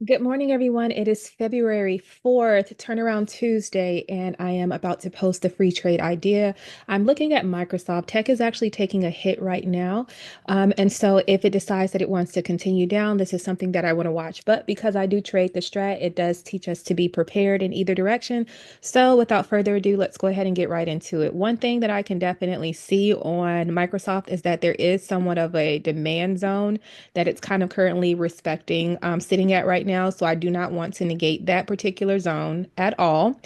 Good morning, everyone. It is February 4th, Turnaround Tuesday, and I am about to post a free trade idea. I'm looking at Microsoft. Tech is actually taking a hit right now. And so if it decides that it wants to continue down, this is something that I want to watch. But because I do trade the strat, it does teach us to be prepared in either direction. So without further ado, let's go ahead and get right into it. One thing that I can definitely see on Microsoft is that there is somewhat of a demand zone that it's kind of currently respecting, sitting at right now. So I do not want to negate that particular zone at all.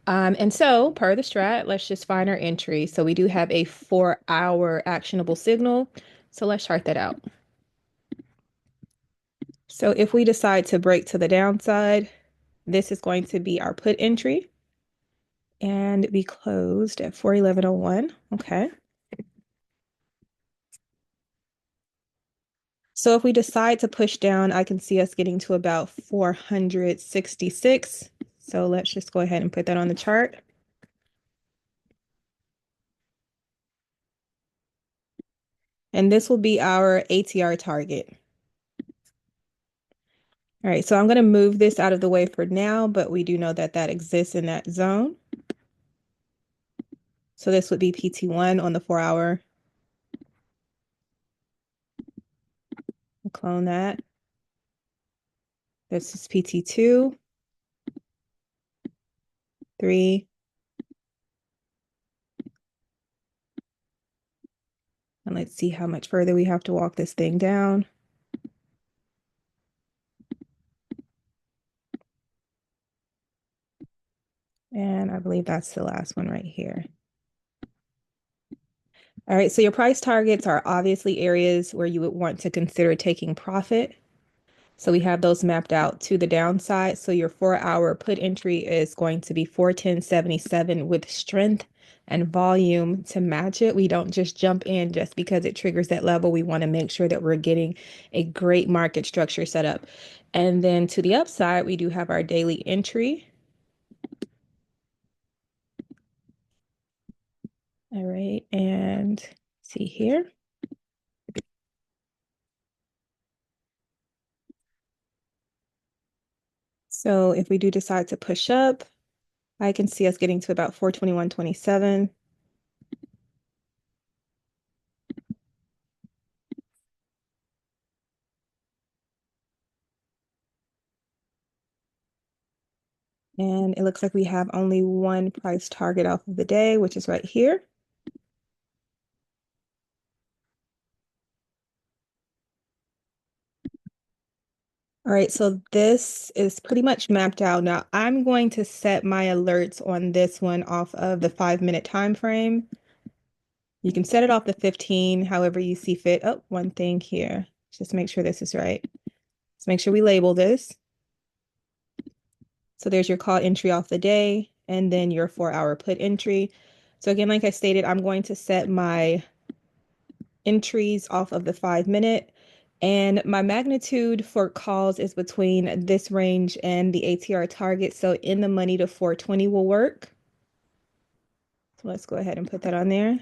And so, per the strat, let's just find our entry. So we do have a 4-hour actionable signal. So let's chart that out. So if we decide to break to the downside, this is going to be our put entry and be closed at 411.01. Okay. So if we decide to push down, I can see us getting to about 466. So let's just go ahead and put that on the chart. And this will be our ATR target. All right, so I'm going to move this out of the way for now, but we do know that that exists in that zone. So this would be PT1 on the 4-hour. We'll clone that. This is PT2, 3, and let's see how much further we have to walk this thing down. And I believe that's the last one right here. All right, so your price targets are obviously areas where you would want to consider taking profit. So we have those mapped out to the downside. So your 4-hour put entry is going to be 410.77 with strength and volume to match it. We don't just jump in just because it triggers that level. We want to make sure that we're getting a great market structure set up. And then to the upside, we do have our daily entry. All right, and see here. So if we do decide to push up, I can see us getting to about 421.27. And it looks like we have only one price target off of the day, which is right here. All right, so this is pretty much mapped out. Now I'm going to set my alerts on this one off of the 5-minute time frame. You can set it off the 15, however you see fit. Oh, one thing here. Just make sure this is right. Let's make sure we label this. So there's your call entry off the day and then your 4-hour put entry. So again, like I stated, I'm going to set my entries off of the 5-minute. And my magnitude for calls is between this range and the ATR target. So in the money to 420 will work. So let's go ahead and put that on there.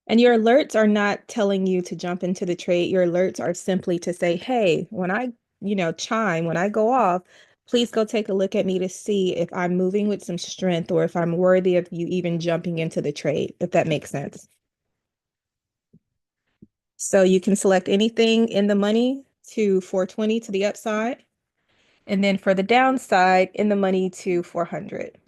And your alerts are not telling you to jump into the trade. Your alerts are simply to say, hey, when I, chime, when I go off, please go take a look at me to see if I'm moving with some strength or if I'm worthy of you even jumping into the trade, if that makes sense. So you can select anything in the money to 420 to the upside. And then for the downside, in the money to 400.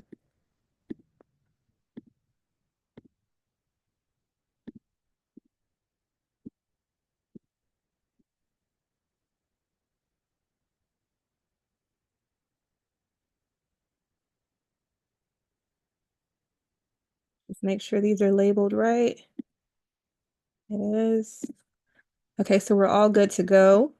Just make sure these are labeled right. It is. Okay, so we're all good to go.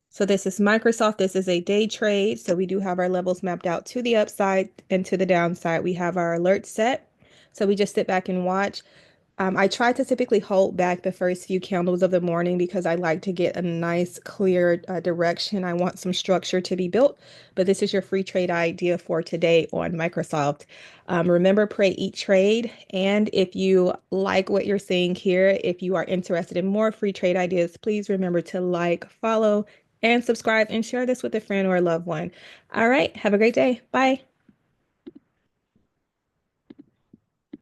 So this is Microsoft. This is a day trade. So we do have our levels mapped out to the upside and to the downside. We have our alerts set. So we just sit back and watch. I try to typically hold back the first few candles of the morning because I like to get a nice, clear direction. I want some structure to be built, but this is your free trade idea for today on Microsoft. Remember, pray, eat, trade. And if you like what you're seeing here, if you are interested in more free trade ideas, please remember to like, follow, and subscribe and share this with a friend or a loved one. All right, have a great day. Bye.